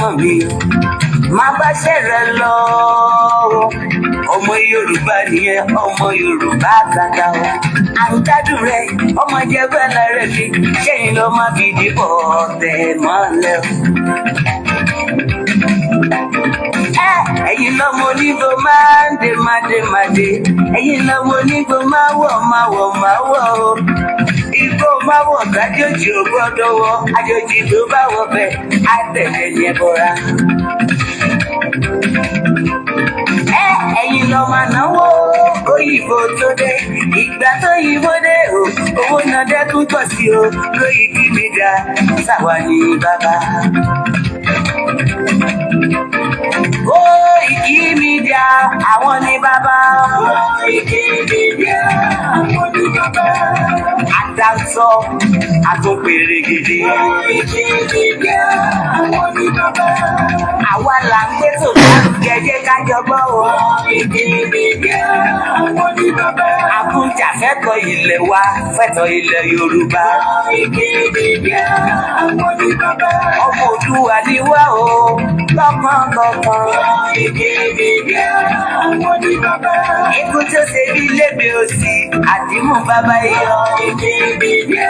ọmọ mi má bá ṣẹ̀rẹ̀ lọ ọmọ Yorùbá nìyẹn ọmọ Yorùbá àtàtà o àrùtádùn rẹ ọmọ jẹgbẹ́ lẹ́rẹ̀ mi ṣẹ́yìn ló má fi dìbò tẹ̀ mọ́lẹ̀ ẹ̀yin lọ́mọ onígbò máa ń dé mádémádé ẹ̀yin lọ́mọ onígbò máa wọ̀ o igbó máa wọ̀ kájòjì ò gbọ́dọ̀ wọ̀ àjòjì tó bá wọ̀ bẹ́ẹ̀ á tẹ̀lé yẹn bọ́ra. Ẹ̀yin lọ máa náwó òyìnbó tó dé ìgbà tó yìnbó dé o owó náà dẹ́kun pọ̀ sí o lóyè kí mi dá sáwa ní bàbá. Koiki Media àwọn ní bàbá. Koiki Media àwọn ní bàbá. Àdáńsọ àtúnpèrè gidi. Koiki Media àwọn ní bàbá. Àwa là ń gbé tó lárugẹ jẹ́ ká jọgbọ́ o. Koiki Media àwọn ní bàbá. Àbújá fẹ́tọ̀ ilẹ̀ wa fẹ́tọ̀ ilẹ̀ Yorùbá. Koiki Media àwọn ní bàbá. Ọmọ Òdùwà ni wá o lọ́kàn. Koiki Media àwọn ní bàbá. Ikú tó ṣe bí lébi òsì àdìmú bàbá yọ. Koiki Media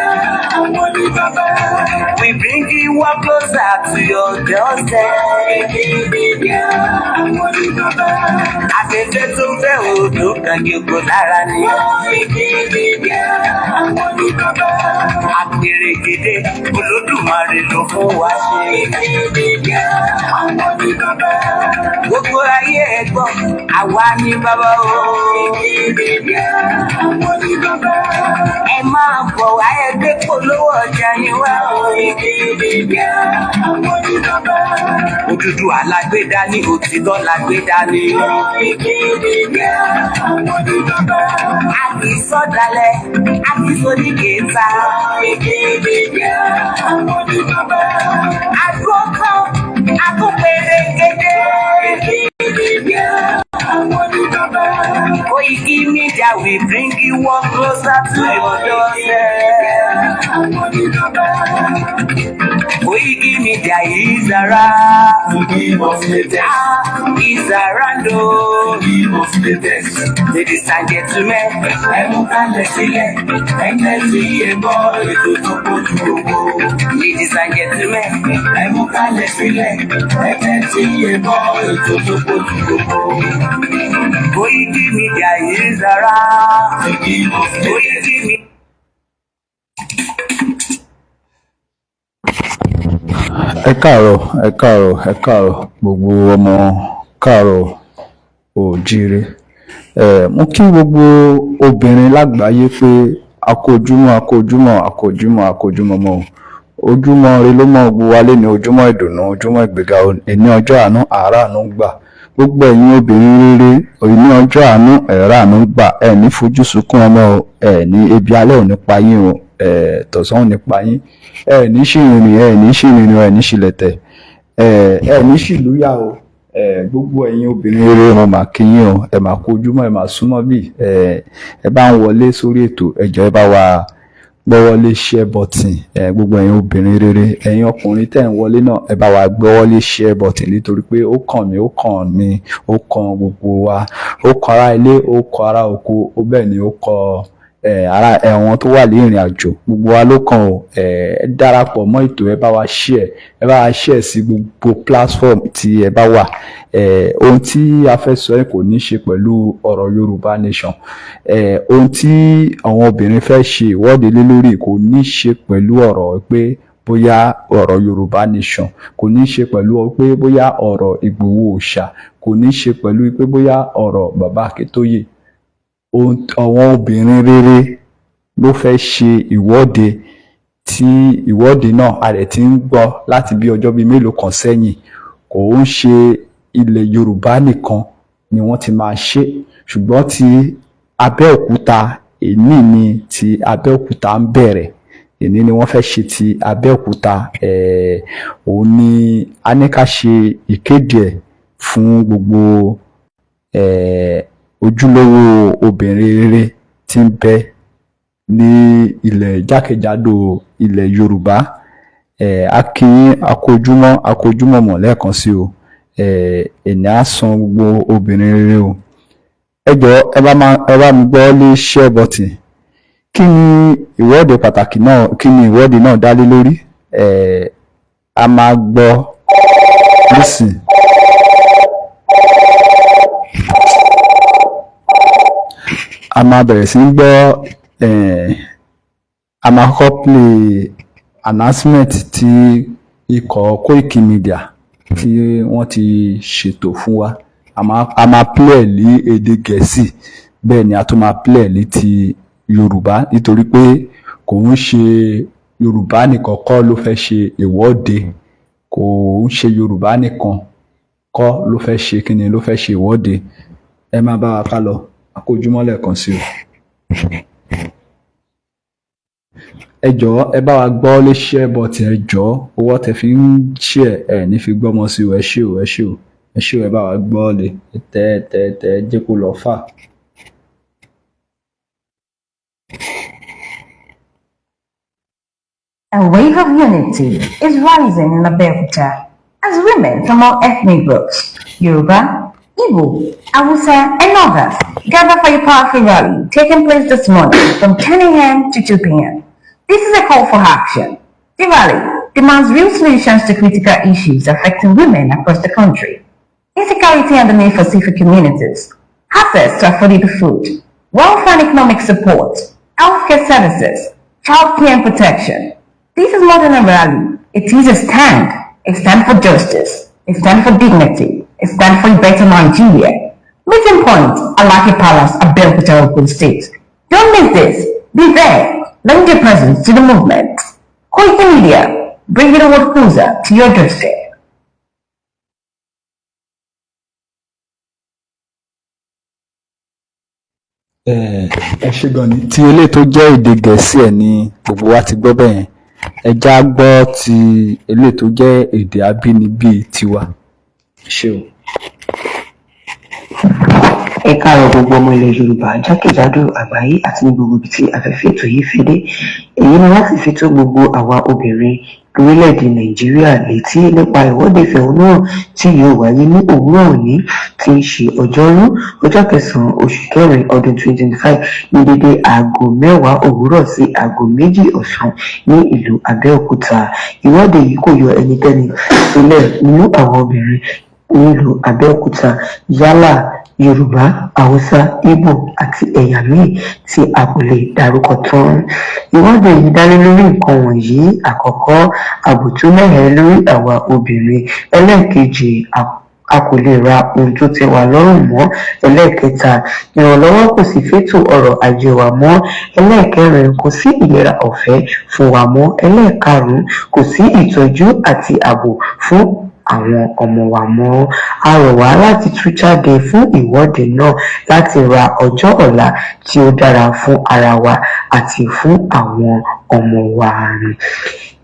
àwọn ní bàbá. We bring you one closer to your doorstep. Koiki Media àwọn ní bàbá. Afẹ́fẹ́ tó fẹ́ odò kan yòókù lára ni. Koiki Media àwọn ní bàbá. Àpèrè gèdè Olódùmarè ló fún wa ṣe. Koiki Media àwọn ní bàbá. Gbogbo ayé ẹ̀gbọ́n àwa ní bàbá o. Koiki Media àwọn ní bàbá. Ẹ máa bọ̀ wá ẹgbẹ́ polówó ọjà yín wá o. Koiki Media àwọn ní bàbá. Odùduwà lágbèdá ní òtítọ́ lágbèdá ní. Koiki Media àwọn ní bàbá. Àbí sọ̀dálẹ̀ àbí sódìkẹta. Koiki Media àwọn ní bàbá. Àgbọ̀kan àtúnpèrè kéde. Koiki Media àwọn ní bàbá. Koiki Media we bring you one closer to your doorstep. Àwọn ní bàbá. Koiki Media is around to give us latest. Is around to give us latest. Ladies and gentlemen, ẹ mú kálẹ̀ sílẹ̀, ẹ̀jẹ̀ sí ẹ̀bọ̀ ètò tó kojú gbogbo. Ladies and gentlemen, ẹ mú kálẹ̀ sílẹ̀, ẹ̀jẹ̀ sí ẹ̀bọ̀ ètò tó kojú gbogbo. Koiki Media is around to give us latest. Koiki Media. Ẹ káàárọ̀ gbogbo ọmọ káàárọ̀ oòjíire. Mo kí gbogbo obìnrin lágbàáyé pé akójúmọ́ mọ́ ojúmọ́ ire ló mọ́ gbogbo wa lé ní ojúmọ́ ìdùnnú ojúmọ́ ìgbéga ní ọjọ́ àánú àánú gbà. Gbogbo ẹ̀yin obìnrin rere ní ọjọ́ àánú àánú gbà. Ẹ ní fojú sunkún ọmọ ẹ ní ebi alẹ́ ò ní pa yín o. Tọ̀sán ò ní pa yín. Ẹ ní ṣìrìnrìn ẹ ní ṣìlẹ̀tẹ̀. Ẹ ní ṣìlúyà o. Gbogbo ẹ̀yin obìnrin rere mo máa kí yín o. Ẹ máa kó ojúmọ́ ẹ máa súnmọ́ bí. Ẹ bá ń wọlé sórí ètò ẹ jọ̀ọ́ ẹ bá wa gbọ́wọ́lé share button. Gbogbo ẹ̀yin obìnrin rere ẹ̀yin ọkùnrin tẹ́ ń wọlé náà ẹ bá wa gbọ́wọ́lé share button nítorí pé ó kàn mí ó kàn gbogbo wa. Ó kàn ará ilé ó kàn ará oko ó bẹ́ẹ̀ ni ó kàn ara ẹ̀wọ̀n tó wà ní ìrìn àjò gbogbo wa ló kàn o. Ẹ darapọ̀ mọ́ ètò ẹ bá wa share sí gbogbo platform tí ẹ bá wà. Ohun tí a fẹ́ sọ kò ní ṣe pẹ̀lú ọ̀rọ̀ Yorùbá Nation. Ohun tí àwọn obìnrin fẹ́ ṣe ìwọ́de lé lórí kò ní ṣe pẹ̀lú ọ̀rọ̀ pé bóyá ọ̀rọ̀ Yorùbá Nation, kò ní ṣe pẹ̀lú pé bóyá ọ̀rọ̀ Ìgbòho Òòṣà, kò ní ṣe pẹ̀lú pé bóyá ọ̀rọ̀ Bàbá Akíntóyè. Àwọn obìnrin rere ló fẹ́ ṣe ìwọ́de tí ìwọ́de náà a rẹ̀ ti ń gbọ́ láti bí ọjọ́ bíi mélòó kan sẹ́yìn. Kò ń ṣe ilẹ̀ Yorùbá nìkan ni wọ́n ti máa ṣe, ṣùgbọ́n ti Abẹ́òkúta èní ni ti Abẹ́òkúta ń bẹ̀rẹ̀. Èní ni wọ́n fẹ́ ṣe ti Abẹ́òkúta. Òun ni a ní ká ṣe ìkéde ẹ̀ fún gbogbo ojúlówó obìnrin rere tí ń bẹ ní ilẹ̀ jákèjádò ilẹ̀ Yorùbá. A kí yín a kú ojúmọ́ mọ́ lẹ́ẹ̀kan sí o. Èní á san gbogbo obìnrin rere o. Ẹ jọ̀ọ́ ẹ bá mi gbọ́ lé share button. Kí ni ìwọ́de pàtàkì náà, kí ni ìwọ́de náà dá lé lórí? A máa gbọ́ nísìn. A máa bẹ̀rẹ̀ sí gbọ́ a máa kọ́kọ́ play announcement tí ikọ̀ Koiki Media tí wọ́n ti ṣètò fún wa. A máa play ẹ̀ ní èdè Gẹ̀ẹ́sì, bẹ́ẹ̀ ni a tún máa play ẹ̀ ní ti Yorùbá, nítorí pé kò ń ṣe Yorùbá nìkan kọ́ ló fẹ́ ṣe ìwọ́de, kò ń ṣe Yorùbá nìkan kọ́ ló fẹ́ ṣe kíni ló fẹ́ ṣe ìwọ́de. Ẹ máa bá wa ká lọ, a kú ojúmọ́ lẹ́ẹ̀kan sí o. Ẹ jọ̀ọ́ ẹ bá wa gbọ́ lé share button, ẹ jọ̀ọ́ owó tẹ fi ń share ẹ ní fi gbọ́mọ sí o. Ẹ ṣé o, ẹ ṣé o, ẹ ṣé o, ẹ bá wa gbọ́ lé tẹ jẹ́ kó lọ fà. A wave of unity is rising in Abeokuta as women from all ethnic groups, Yoruba, Igbo, Hausa, and others, gather for a powerful rally taking place this morning from 10 a.m. to 2 p.m. This is a call for action. The rally demands real solutions to critical issues affecting women across the country. Insecurity and the need for safer communities, access to affordable food, welfare and economic support, healthcare services, child care and protection. This is more than a rally. It is a stand. A stand for justice. A stand for dignity. A stand for a better Nigeria. Meeting point, Alaki Palace, Abeokuta, Ogun State. Don't miss this. Be there. Lend your presence to the movement. Koiki Media, bring the world closer to your doorstep. Ẹ ṣé gan ni. Tí eléyìí tó jẹ́ èdè Gẹ̀ẹ́sì ẹ̀ ni gbogbo wa ti gbọ́ bẹ́ẹ̀ yẹn. Ẹ já gbọ́ ti eléyìí tó jẹ́ èdè abínibí tiwa. Ẹ ṣé o. Ẹ káàárọ̀ gbogbo ọmọ ilẹ̀ Yorùbá jákèjádò àgbáyé àti ní gbogbo ibi tí afẹ́fẹ́ ètò yìí fi dé. Èyí ni láti fi tó gbogbo àwa obìnrin lórílẹ̀‐èdè Nàìjíríà létí nípa ìwọ́de ìfẹ̀hónúhàn tí yóò wáyé ní òwúrọ̀ òní tí ń ṣe ọjọ́rú ọjọ́ 9 oṣù kẹrin ọdún 2025 ní dédé aago 10 òwúrọ̀ sí aago 2 ọ̀sán ní ìlú Abẹ́òkúta. Ìwọ́de yìí kò yọ ẹnikẹ́ni sílẹ̀ nínú àwọn obìnrin nílùú Abẹ́òkúta, yálà Yorùbá, Hausa, Igbo àti ẹ̀yà míì tí a kò lè dárúkọ tán. Ìwọ́de yìí dá lé lórí nǹkan wọ̀nyí: àkọ́kọ́, ààbò tó mẹ́hẹ lórí àwa obìnrin; ẹlẹ́ẹ̀kejì, a kò lè ra ohun tó tẹ́ wa lọ́rùn mọ́; ẹlẹ́ẹ̀kẹta, ìrànlọ́wọ́ kò sí fétò ọrọ̀ ajé wa mọ́; ẹlẹ́ẹ̀kẹrin, kò sí ìlera ọ̀fẹ́ fún wa mọ́; ẹlẹ́ẹ̀karùn-ún, kò sí ìtọ́jú àti ààbò fún àwọn ọmọ wa mọ́. A rọ̀ wá láti tú jáde fún ìwọ́de náà láti ra ọjọ́ ọ̀la tí ó dára fún ara wa àti fún àwọn ọmọ wa.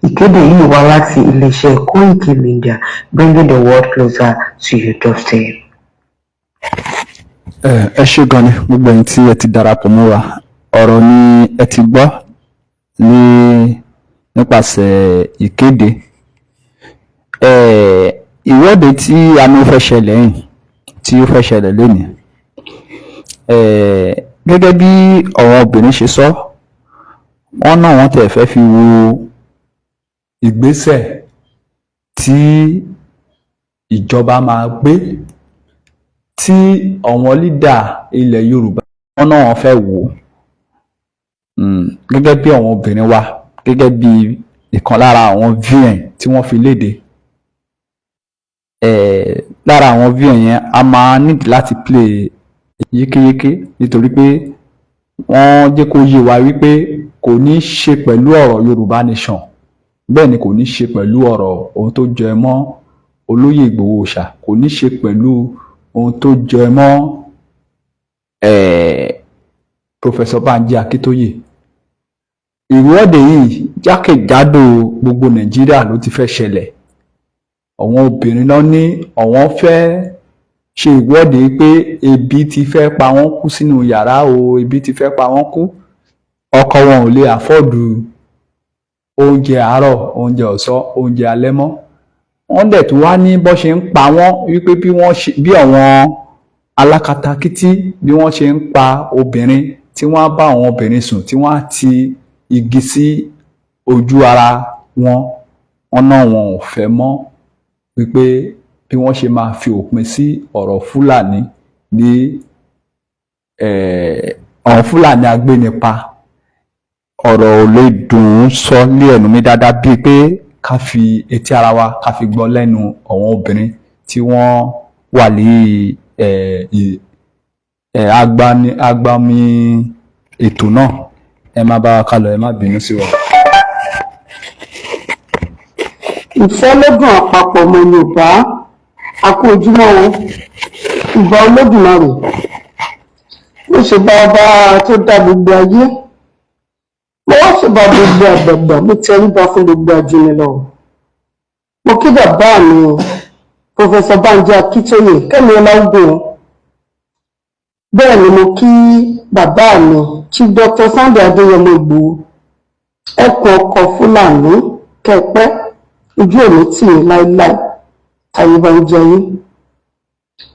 Ìkéde yìí wá láti iléeṣẹ́ Koiki Media, bringing the world closer to your doorstep. Ẹ ṣé gan ni gbogbo ẹ̀yin tí ẹ ti darapọ̀ mọ́ wa. Ọ̀rọ̀ ni ẹ ti gbọ́ nípasẹ̀ ìkéde. Ìwọ́de tí a ní ó fẹ́ ṣẹlẹ̀ yìí, tí ó fẹ́ ṣẹlẹ̀ lónìí, gẹ́gẹ́ bí àwọn obìnrin ṣe sọ, wọ́n náà wọ́n tẹ̀ fẹ́ fi wo ìgbésẹ̀ tí ìjọba máa gbé, tí àwọn lídà ilẹ̀ Yorùbá wọ́n náà wọ́n fẹ́ wò gẹ́gẹ́ bí àwọn obìnrin wa, gẹ́gẹ́ bí ìkan lára àwọn VN tí wọ́n fi léde. Lára àwọn VN yẹn a máa nídìí láti play yékéyéké, nítorí pé wọ́n jẹ́ kó yé wa wípé kò ní ṣe pẹ̀lú ọ̀rọ̀ Yorùbá Nation, bẹ́ẹ̀ ni kò ní ṣe pẹ̀lú ọ̀rọ̀ ohun tó jẹ mọ́ olóyè Ìgbòho Òòṣà, kò ní ṣe pẹ̀lú ohun tó jẹ mọ́ Professor Banji Akíntóyè. Ìwọ́de yìí jákèjádò gbogbo Nàìjíríà ló ti fẹ́ ṣẹlẹ̀. Àwọn obìnrin náà ní àwọn fẹ́ ṣe ìwọ́de pé ebi ti fẹ́ pa wọ́n kú sínú yàrá o, ebi ti fẹ́ pa wọ́n kú. Ọkọ wọn ò lè àfọ́ọ̀dù oúnjẹ àárọ̀ oúnjẹ ọ̀sán oúnjẹ alẹ́ mọ́. Wọ́n dẹ̀ tún wá ní bó ṣe ń pa wọ́n wípé bí àwọn alákatakítí bí wọ́n ṣe ń pa obìnrin tí wọ́n á bá àwọn obìnrin sùn tí wọ́n á ti igi sí ojú ara wọn, wọ́n náà wọn ò fẹ́ mọ́ wípé bí wọ́n ṣe máa fi òpin sí ọ̀rọ̀ Fúlàní ní àwọn Fúlàní agbénipa. Ọ̀rọ̀ ò lè dùn ún sọ lé ẹnu mi dáadáa bíi pé ká fi etí ara wa ká fi gbọ́ lẹ́nu àwọn obìnrin tí wọ́n wà ní agbami ètò náà. Ẹ má bá wa kálọ, ẹ má bínú sí wa. Ìfẹ́lódùn àpapọ̀ ọmọ Yorùbá, a kú ojúmọ́ o. Ìbà Olódùmarè ló ṣe bá ọba tó dá gbogbo ayé. Mo wá ṣèbà gbogbo àgbààgbà, mo tẹríba fún gbogbo ajúnilọ. Mo kí bàbá mi Pòfẹ́sọ̀ Bánjí Akíntóyè Kẹ́mi Ọláògùn. Bẹ́ẹ̀ ni mo kí bàbá mi Chief Dr. Sunday Adéyẹmọ Ìgbòho, ẹkùn ọkọ̀ Fúlàní kẹpẹ́, ojú òní tì í láíláí, tàyè bá ń jẹ yín.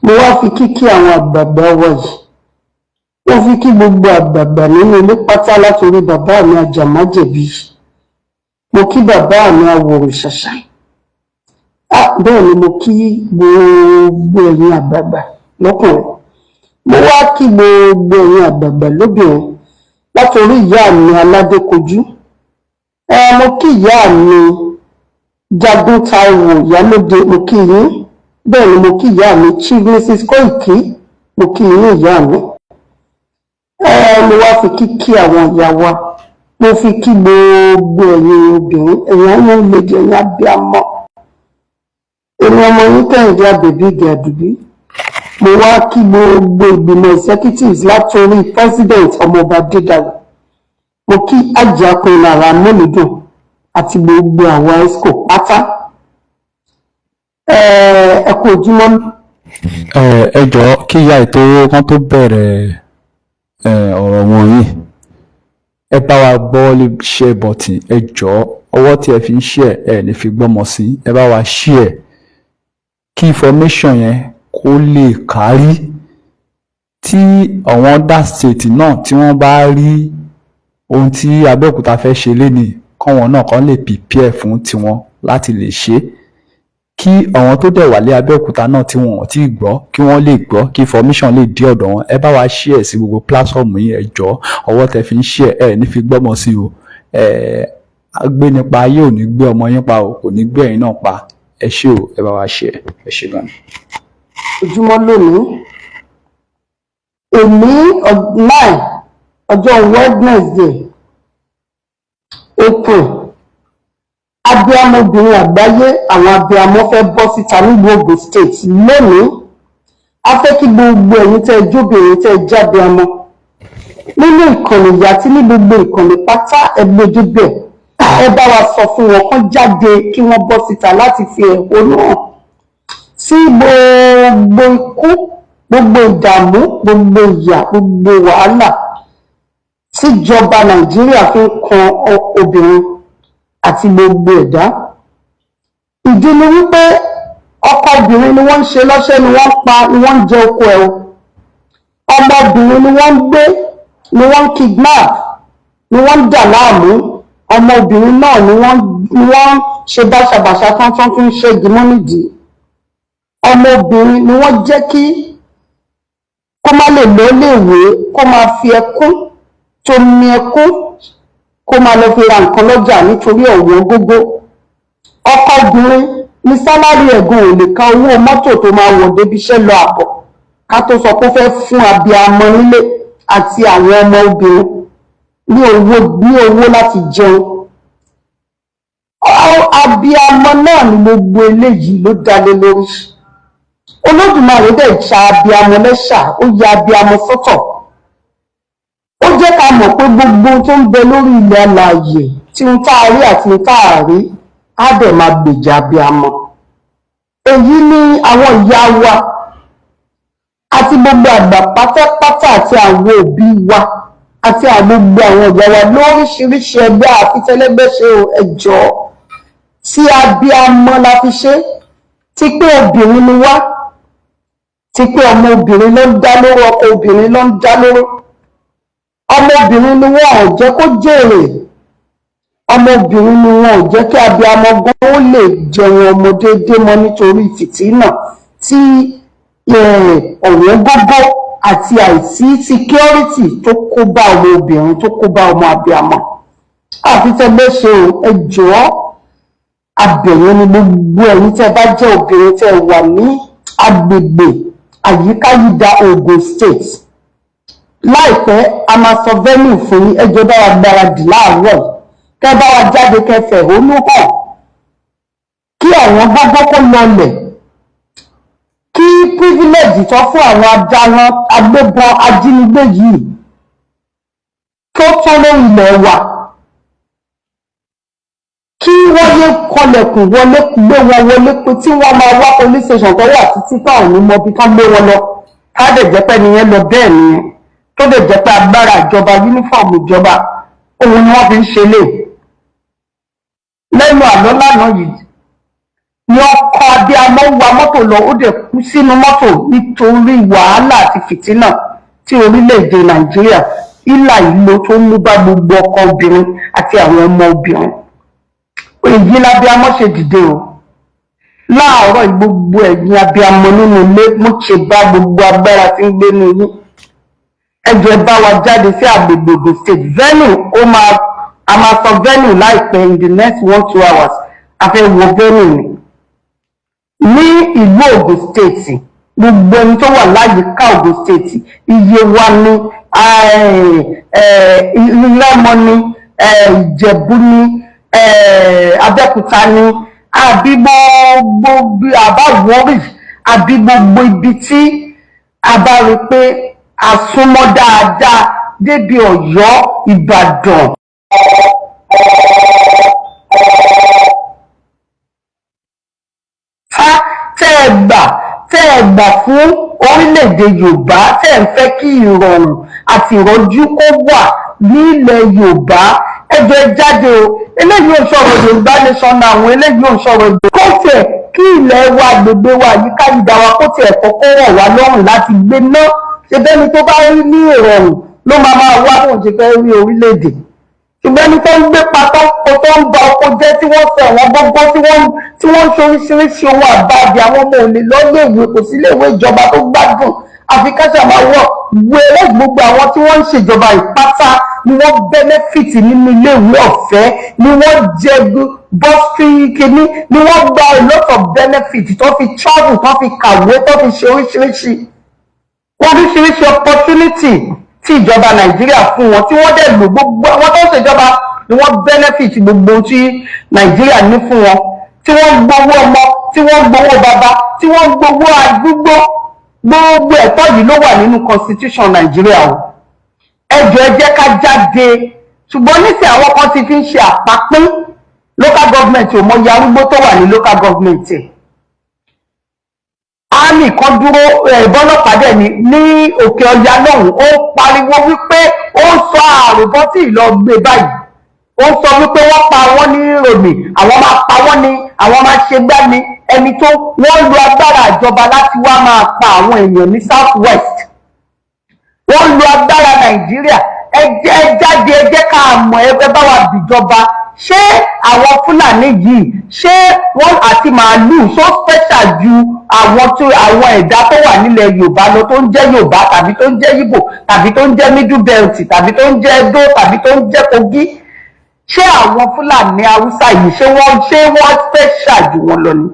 Mo wá fi kíkí àwọn àgbààgbà wa yìí. Wọ́n fi kí gbogbo àgbààgbà nínú ilé pátá látòrí bàbá mi Àjàmájẹ̀bí. Mo kí bàbá mi Àwòrò Ṣàṣà. Bẹ́ẹ̀ ni mo kí gbogbo ẹ̀yin àgbààgbà lọ́kùnrin. Mo wá kí gbogbo ẹ̀yin àgbààgbà lóbìnrin látòrí ìyá mi Aládékojú. Mo kí ìyá mi Jagun Táíwò Ìyálóde, mo kí yín. Bẹ́ẹ̀ ni mo kí ìyá mi Chief Mrs. Kóìkí, mo kí yín ìyá mi. Mo wá fi kíkí àwọn ìyá wa, mo fi kí gbogbo ẹ̀yin obìnrin, ẹ̀yin àwọn ìlejò, ẹ̀yin abiyamọ. Èmi ọmọ yín Kẹ́hìndé Àbẹ̀bí Ìgè-Àdùbí. Mo wá kí gbogbo ìgbìmọ̀ executives látòrí president Ọmọọba Adédayọ̀. Mo kí Àjà Queen Ara Mọ́lúdùn àti gbogbo àwọn ESCO pátá. Ẹ kú ojúmọ́. Ẹ jọ̀ọ́ kí ìyá ètò kan tó bẹ̀rẹ̀ ọ̀rọ̀ wọ̀nyí, ẹ bá wa gbọ́ share button. Ẹ jọ̀ọ́ ọwọ́ tí ẹ fi ń share ẹ ní fi gbọ́mọ sí, ẹ bá wa share kí information yẹn kó lè kárí, tí àwọn other state náà tí wọ́n bá rí ohun tí Abẹ́òkúta fẹ́ ṣe lénìí káwọn náà kàn lè prepare fún tiwọn láti lè ṣe, kí àwọn tó dẹ̀ wà lé Abẹ́òkúta náà tí wọn ò tí ì gbọ́ kí wọ́n lè gbọ́, kí information lè dé ọ̀dọ̀ wọn. Ẹ bá wa share sí gbogbo platform yìí. Ẹ jọ̀ọ́ ọwọ́ tẹ fi ń share ẹ ní fi gbọ́mọ sí o. Agbénipa ayé ò ní gbé ọmọ yín pa o, kò ní gbé ẹ̀yin náà pa. Ẹ ṣé o, ẹ bá wa share. Ẹ ṣé gan. Ojúmọ́ lónìí, èmi 9 ọjọ́ Wednesday, April. Abiyamọ obìnrin àgbáyé, àwọn abiyamọ fẹ́ bọ́ síta nílùú Ògùn State lónìí. A fẹ́ kí gbogbo ẹ̀yin tẹ́ jóbìnrin tẹ́ jábíamọ nínú ìkànnì ìyá tí ní gbogbo ìkànnì pátá ẹgbẹ́ débẹ̀. Ẹ bá wa sọ fún wọn kán jáde kí wọ́n bọ́ síta láti fi ẹ̀hónú hàn sí gbogbo ikú, gbogbo ìdààmú, gbogbo ìyà, gbogbo wàhálà tíjọba Nàìjíríà fi ń kan obìnrin àti gbogbo ẹ̀dá. Ìdí ni wípé ọkọ obìnrin ni wọ́n ń ṣe lọ́ṣẹ́, ni wọ́n ń pa, ni wọ́n ń jẹ oko ẹ̀ o. Ọmọbìnrin ni wọ́n ń gbé, ni wọ́n ń kidnap, ni wọ́n ń dà láàmú. Ọmọbìnrin náà ni wọ́n ṣe báṣabàṣa tán fi ń ṣẹ́gi mọ́ nídìí. Ọmọbìnrin ni wọ́n jẹ́ kí kó má lè lọ léèwé, kó máa fi ẹkún tó ní ẹkún kó máa lọ fi ra nǹkan lọ́jà nítorí ọ̀wọ́n gógó. Ọkọ obìnrin ní sálárì ẹ̀gùn ò lè ka owó mọ́tò tó máa wọ̀ débi iṣẹ́ lọ àbọ̀, ká tó sọ pé fẹ́ fún abiyamọ nílé àti àwọn ọmọ obìnrin ní owó láti jẹun. Abiyamọ náà ni gbogbo eléyìí ló dálé lórí. Olódùmarè dẹ̀ ṣa abiyamọ lẹ́ṣà, ó ya abiyamọ sọ́tọ̀. Ó jẹ́ ká mọ̀ pé gbogbo tó ń bẹ lórí ilẹ̀ alààyè tí ń tá a rí àti ń tá a rí á dẹ̀ máa gbèjà abiyamọ. Èyí ni àwọn ìyá wa àti gbogbo àgbà pátápátá àti àwọn òbí wa àti gbogbo àwọn ìyá wa lóríṣiríṣi ẹgbẹ́ àfitẹ́lẹ́gbẹ́ ṣe ẹ jọ̀ọ́ tí abiyamọ la fi ṣe tí pé obìnrin ni wá tí pé ọmọ obìnrin ló ń dá lóró ọkọ obìnrin ló ń dá lóró ọmọ obìnrin ni wọn ò jẹ́ kó jèrè ọmọ obìnrin ni wọn ò jẹ́ kí abiyamọ gan ó lè jẹun ọmọ déédéé mọ́ nítorí fìtínà tí ọ̀wọ́n gógó àti àìsí síkírọ́rìtì tó kó bá ọmọ obìnrin tó kó bá ọmọ abiyamọ àfitẹ́gbẹ́ ṣe ẹ jọ̀ọ́ abẹ̀yẹn ni gbogbo ẹ̀yin tẹ́ bá jẹ́ obìnrin tẹ́ wà ní agbègbè àyíkáyídá Ogun State láìpẹ́ a máa sọ venue fún yín ẹjọ́ bá wa gbáradì láàárọ̀ kẹ́ bá wa jáde kẹ́ fẹ̀hónú hàn kí àwọn gbogbo kó lọlẹ̀ kí privilege tó fún àwọn adarán agbébọn ajínigbé yìí tó tán lórí ilẹ̀ wa kí wọ́n yé kọlẹ̀kùn wọlé gbé wọn wọlé pé tí wọ́n máa wá police station tó wà títí táwọn ní mọ bí ká gbé wọn lọ ká dẹ̀ jẹ́ pé nìyẹn lọ bẹ́ẹ̀ nìyẹn tó dẹ̀ jẹ́ pé agbára ìjọba yúnífọ̀mù ìjọba òun ni wọ́n fi ń ṣe lé lẹ́nu àlọ́ lánàá yìí ni ọkọ abiyamọ wa mọ́tò lọ ó dẹ̀ kú sínú mọ́tò nítorí wàhálà àti fìtínà tí orílẹ̀-èdè Nàìjíríà ìlà ìlò tó ń mú bá gbogbo ọkọ obìnrin àti àwọn ọmọ obìnrin èyí lábíamọ ṣe dìde o láàárọ̀ gbogbo ẹ̀yin abiyamọ nínú ilé mú ṣe bá gbogbo agbára tí ń gbé ní yín ẹjọ́ ẹ bá wa jáde sí àgbègbè Ogun State venue a máa sọ venue láìpẹ́ in the next 1-2 hours a fẹ́ wo venue ní ìlú Ogun State gbogbo ẹni tó wà láyìíká Ogun State Yewa ní Ìlẹ́mọ ní Ìjẹ̀bú ní Abẹ́òkúta ní àbí gbogbo àbáwọ́rì àbí gbogbo ibi tí a bá rí pé a súnmọ́ dáadáa débi Ọ̀yọ́ Ìbàdàn. tẹ́ ẹ gbà fún orílẹ̀-èdè Yorùbá tẹ́ ẹ fẹ́ kí ìrọ̀rùn àti ìrọ̀jú kó wà nílẹ̀ Yorùbá ẹjọ́ jáde o eléyìí ò sọ̀rọ̀ Yorùbá nation àwọn eléyìí ò sọ̀rọ̀ Yorùbá kó tiẹ̀ kí ilẹ̀ wa gbogbo wa yíká ìdá wa kó tiẹ̀ kọ́kọ́ rọ̀ wá lọ́rùn láti gbé ná ṣe bẹ́ni tó bá rí ní ìrọ̀rùn ló máa wá bóun ṣe fẹ́ rí orílẹ̀-èdè ṣùgbọ́n ẹni tó ń gbé patọ́ tó ń ba ọkọ̀ jẹ́ tí wọ́n fẹ́ wọn gbogbo tí wọ́n ń ṣoríṣiríṣi ohun àbáàdì àwọn ọmọ òní lọ́lẹ́wé kò sí iléèwé ìjọba tó gbádùn àfi káṣà máa wọ̀ wẹ́rẹ́ gbogbo àwọn tí wọ́n ń ṣèjọba ìpátá ni wọ́n bẹ́nẹ́fìtì nínú iléèwé ọ̀fẹ́ ni wọ́n jẹ bọ́sì kìíní ni wọ́n gba a lot of benefit tó fi travel tó fi kàwé tó fi ṣe oríṣiríṣi opportunity tí ìjọba Nàìjíríà fún wọn tí wọ́n dẹ̀ lò gbogbo àwọn tó ń ṣèjọba ni wọ́n benefit gbogbo tí Nàìjíríà ní fún wọn tí wọ́n gbowó ọmọ tí wọ́n gbowó bàbá tí wọ́n gbowó àdúgbò gbogbo ẹ̀tọ́ yìí ló wà nínú constitution Nàìjíríà o ẹjọ́ ẹ jẹ́ ká jáde ṣùgbọ́n nísìnyí àwọn kan ti fi ń ṣe àpapín local government ò mọyì arúgbó tó wà ní local government army kan dúró bọ́lọ́pàá dẹ̀ ní òkè ọya lọ́hùn ó pariwo wípé ó ń sọ àròbọ́ tí ìlọ gbé báyìí ó ń sọ wípé wọ́n pa wọ́n ní ròmì àwọn máa pa wọ́n ní àwọn máa ṣe gbá ní ẹni tó wọ́n lo agbára ìjọba láti wá máa pa àwọn èèyàn ní South West wọ́n lo agbára Nàìjíríà ẹ jáde ẹ jẹ́ ká mọ̀ ẹ bá wa bìjọba ṣé àwọn Fúlàní yìí ṣé wọ́n àti màálù so special ju àwọn ẹ̀dá tó wà nílẹ̀ Yorùbá lọ tó ń jẹ́ Yorùbá tàbí tó ń jẹ́ Ìgbò tàbí tó ń jẹ́ Middle Belt tàbí tó ń jẹ́ Edo tàbí tó ń jẹ́ Kogi ṣé àwọn Fúlàní Haúsá yìí ṣé wọ́n special ju wọn lọ ni.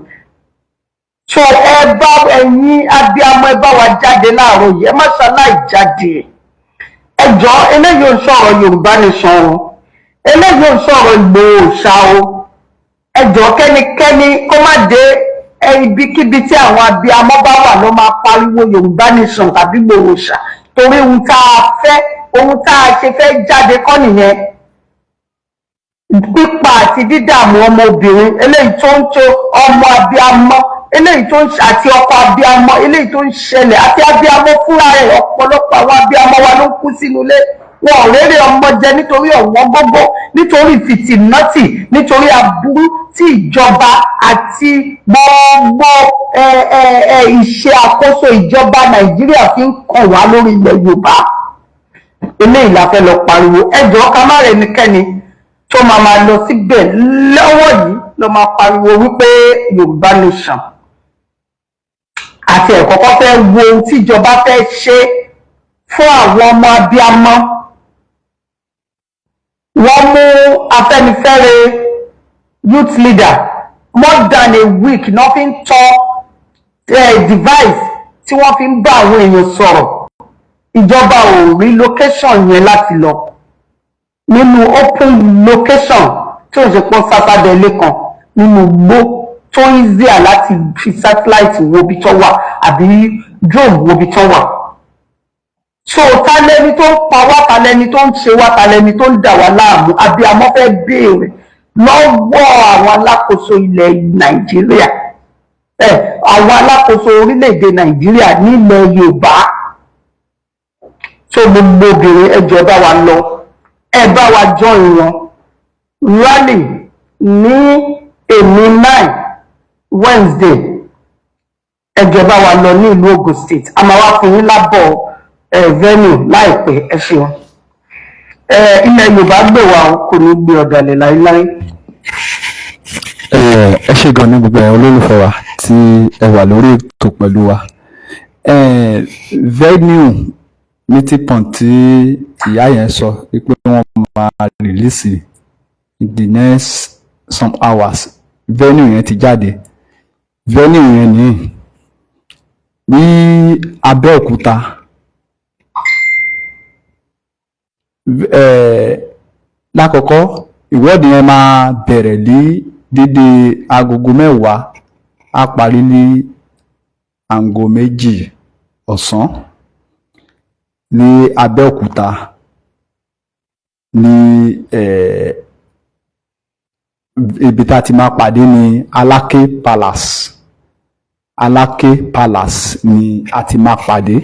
So ẹ bá ẹ̀yin abiyamọ ẹ bá wa jáde láàárọ̀ yìí ẹ má ṣaláì jáde ẹ jọ eléyìí ò ń sọ̀rọ̀ Yorùbá nation o eléyìí ò ń sọ̀rọ̀ Ìgbòho Òòṣà o ẹ jọ kẹ́nikẹ́ni kó má dé ibikíbi tí àwọn abiyamọ bá wà ló máa pariwo Yorùbá nation tàbí Ìgbòho Òòṣà torí ohun tá a ṣe fẹ́ jáde kọ́ nìyẹn pípa àti dídààmú ọmọ obìnrin eléyìí tó ń tó ọmọ abiyamọ eléyìí tó ń àti ọkọ abiyamọ eléyìí tó ń ṣẹlẹ̀ àti abiyamọ fúnra rẹ̀ ọ̀pọ̀lọpọ̀ àwọn abiyamọ wa ló ń kú sínú ilé wọn ò rérè ọmọ jẹ nítorí ọ̀wọ́n gógó, nítorí fìtìnátì, nítorí aburú tí ìjọba àti gbogbo ìṣe àkóso ìjọba Nàìjíríà fi ń kàn wá lórí ilẹ̀ Yorùbá. Eléyìí la fẹ́ lọ pariwo. Ẹ jọ̀ọ́ ká má rẹ̀ ẹnikẹ́ni tó máa lọ síbẹ̀ lọ́wọ́ yìí lọ máa pariwo wípé Yorùbá nation. Àti ẹ̀kọ́kọ́ fẹ́ wo ohun tí ìjọba fẹ́ ṣe fún àwọn ọmọ abiyamọ. Wọ́n mú Afẹ́nifẹ́re youth leader more than a week náà fi ń tọ́ device tí wọ́n fi ń bá àwọn èèyàn sọ̀rọ̀. Ìjọba ò rí location yẹn láti lọ nínú open location tí ò ṣe pọ́n sátádẹ́lé kan nínú igbó tó easier láti fi satellite wo ibi tó wà àbí drone wo ibi tó wà. So ta lẹni tó ń pa wá, ta lẹni tó ń ṣe wá, ta lẹni tó ń dà wá láàmú? Abiyamọ fẹ́ béèrè lọ́wọ́ àwọn alákòóso ilẹ̀ Nàìjíríà, àwọn alákòóso orílẹ̀-èdè Nàìjíríà nílẹ̀ Yorùbá. So gbogbo obìnrin ẹ jọ̀ọ́ bá wa lọ, ẹ bá wa join wọn rally ní èmi 9 Wednesday. Ẹ jọ̀ọ́ bá wa lọ ní ìlú Ogun State. A máa wá fún yín lábọ̀ venue láìpẹ́. Ẹ ṣeun. Ilẹ̀ Yorùbá gbè wá kò ní gbé ọ̀dàlẹ̀ láíláí. Ẹ ṣé gan ní gbogbo ẹ̀yin olólùfẹ́ wa tí ẹ wà lórí ètò pẹ̀lú wa. Venue meeting point tí ìyá yẹn sọ pé wọ́n máa release in the next some hours. Venue yẹn ti jáde. Venue yẹn ní Abẹ́òkúta. Lákọ̀ọ́kọ́ ìwọ́de yẹn máa bẹ̀rẹ̀ ní dédé agogo 10, á parí ní aago 2 ọ̀sán ní Abẹ́òkúta ní ibi tá ti máa pàdé ní Aláké Palace. Aláké Palace ni a ti máa pàdé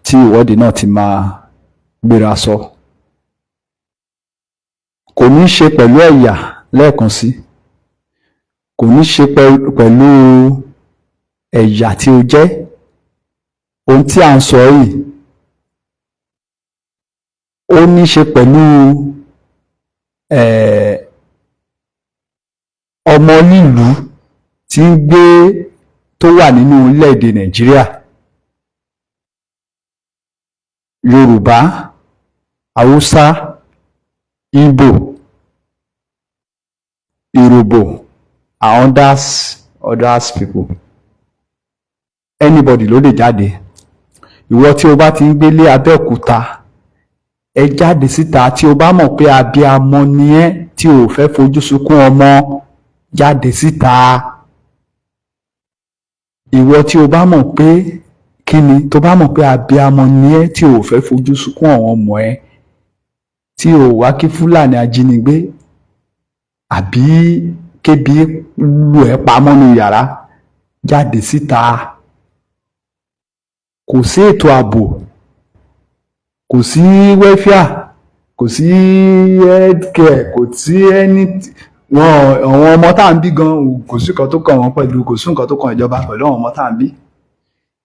tí ìwọ́de náà ti máa gbéra sọ. Kò ní ṣe pẹ̀lú ẹ̀yà lẹ́ẹ̀kan sí, kò ní ṣe pẹ̀lú ẹ̀yà tí ó jẹ́. Ohun tí à ń sọ yìí ó ní ṣe pẹ̀lú ọmọ nílùú tí ń gbé tó wà nínú orílẹ̀-èdè Nàìjíríà. Yorùbá, Haúsá, Igbo, Ìròbò and others people. Anybody ló lè jáde. Ìwọ tí o bá ti ń gbélé Abẹ́òkúta, ẹ jáde síta. Tí o bá mọ̀ pé abiyamọ ni ẹ́ tí o fẹ́ fojú sunkún ọmọ, jáde síta. Ìwọ tí o bá mọ̀ pé kíni, tó bá mọ̀ pé abiyamọ ni ẹ́ tí o fẹ́ fojú sunkún àwọn ọmọ ẹ, tí o wá kí Fúlàní ajínigbé àbí kébi lù ẹ́ pamọ́ ní yàrá, jáde síta. Kò sí ètò ààbò, kò sí wẹ́fíà, kò sí healthcare, kò sí àwọn ọmọ tá à ń bí gan, kò sí nǹkan tó kàn wọ́n pẹ̀lú, kò sí nǹkan tó kàn ìjọba pẹ̀lú àwọn ọmọ tá à ń bí.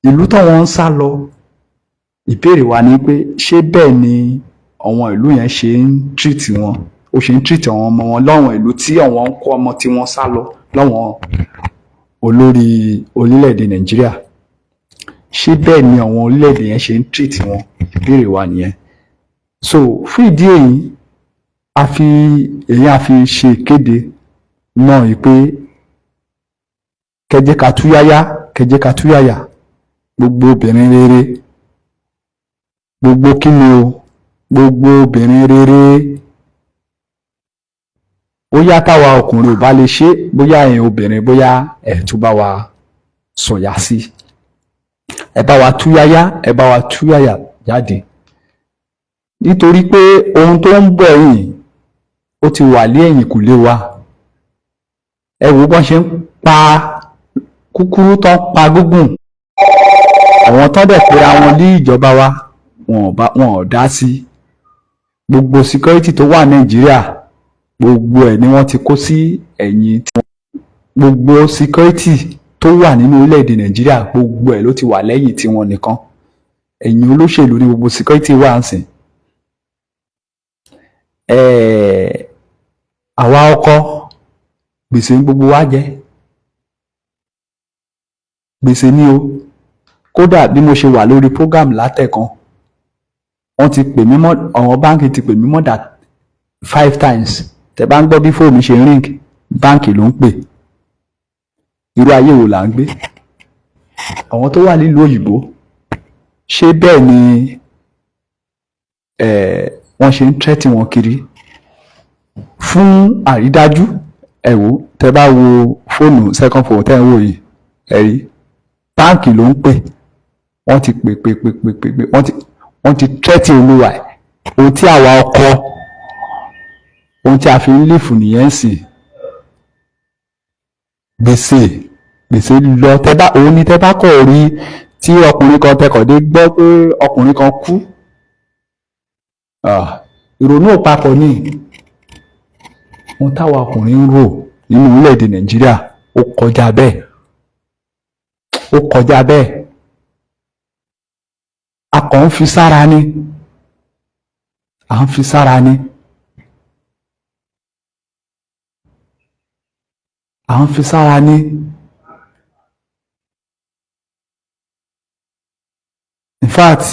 Ìlú táwọn ń sá lọ, ìbéèrè wa ni pé ṣé bẹ́ẹ̀ ni àwọn ìlú yẹn ṣe ń treat wọn, ó ṣe ń treat àwọn ọmọ wọn láwọn ìlú tí àwọn ń kó ọmọ tí wọ́n sá lọ láwọn olórí orílẹ̀-èdè Nàìjíríà? Ṣé bẹ́ẹ̀ ni àwọn orílẹ̀-èdè yẹn ṣe ń treat wọn? Ìbéèrè wa nìyẹn. So fún ìdí èyí, a fi ṣe ìkéde náà yìí pé kẹjẹ́ ká túyáyá, gbogbo obìnrin rere, gbogbo kíni o, gbogbo obìnrin rere. Ó yá táwa ọkùnrin ò bá lè ṣe, bóyá ẹ̀yin obìnrin, bóyá ẹ̀ tún bá wa sọ̀yà sí. Ẹ bá wa túyáyá jáde. Nítorí pé ohun tó ń bọ̀ yìí ó ti wà lé ẹ̀yìnkùlé wa. Ẹ wò bọ́n ṣe ń pa kúkúrú tán pa gúngùn. Àwọn tán dẹ̀ pera wọn ní ìjọba wa, wọn ò dá sí gbogbo security tó wà Nàìjíríà, gbogbo ẹ̀ ni wọ́n ti kó sí ẹ̀yìn gbogbo security tó wà nínú orílẹ̀-èdè Nàìjíríà, gbogbo ẹ̀ ló ti wà lẹ́yìn tiwọn nìkan. Ẹ̀yìn olóṣèlú ni gbogbo security wà ń sìn. Àwa ọkọ gbèsè ní gbogbo wa jẹ, gbèsè ní o. Kódà bí mo ṣe wà lórí program látẹ̀kan, wọ́n ti pè mí mọ́, àwọn báńkì ti pè mí more than 5 times. Tẹ́ bá ń gbọ́ bí fóònù ṣe ring, báńkì ló ń pè. Irú ayé wo là ń gbé? Àwọn tó wà nílùú òyìnbó, ṣé bẹ́ẹ̀ ni wọ́n ṣe ń tẹ́tí wọn kiri? Fún àrídájú, ẹ wò, tẹ́ bá wo fóònù second phone tẹ́ ń wò yìí, ẹ rí báńkì ló ń pè. Wọ́n ti pè wọ́n ti tẹ́tí olúwa ẹ̀. Ohun tí àwa ọkọ, ohun tí a fi ń lífù nìyẹn sì. Gbèsè lọ. Òun ni tẹ́ bá kọ̀ rí tí ọkùnrin kan tẹkọ̀dé gbọ́ pé ọkùnrin kan kú. Ìrònú ò papọ̀ ní. Ohun táwa ọkùnrin ń rò nínú orílẹ̀-èdè Nàìjíríà ó kọjá bẹ́ẹ̀. Ó kọjá bẹ́ẹ̀. A kàn ń fi sára ni. À ń fi sára ni. À ń fi sára ni. In fact,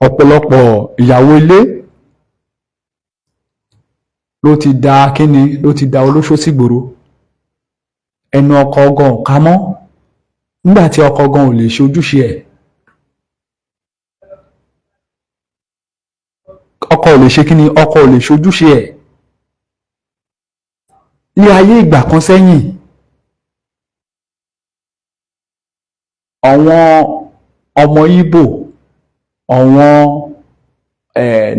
ọ̀pọ̀lọpọ̀ ìyàwó ilé ló ti da kíni, ló ti da olóṣó sígboro. Ẹnu ọkọ gan ò ká mọ́ nígbà tí ọkọ gan ò lè ṣe ojúṣe ẹ̀. Ọkọ ò lè ṣe kíni, ọkọ ò lè ṣe ojúṣe ẹ̀. Ní ayé ìgbà kan sẹ́yìn, àwọn ọmọ Ìgbò, àwọn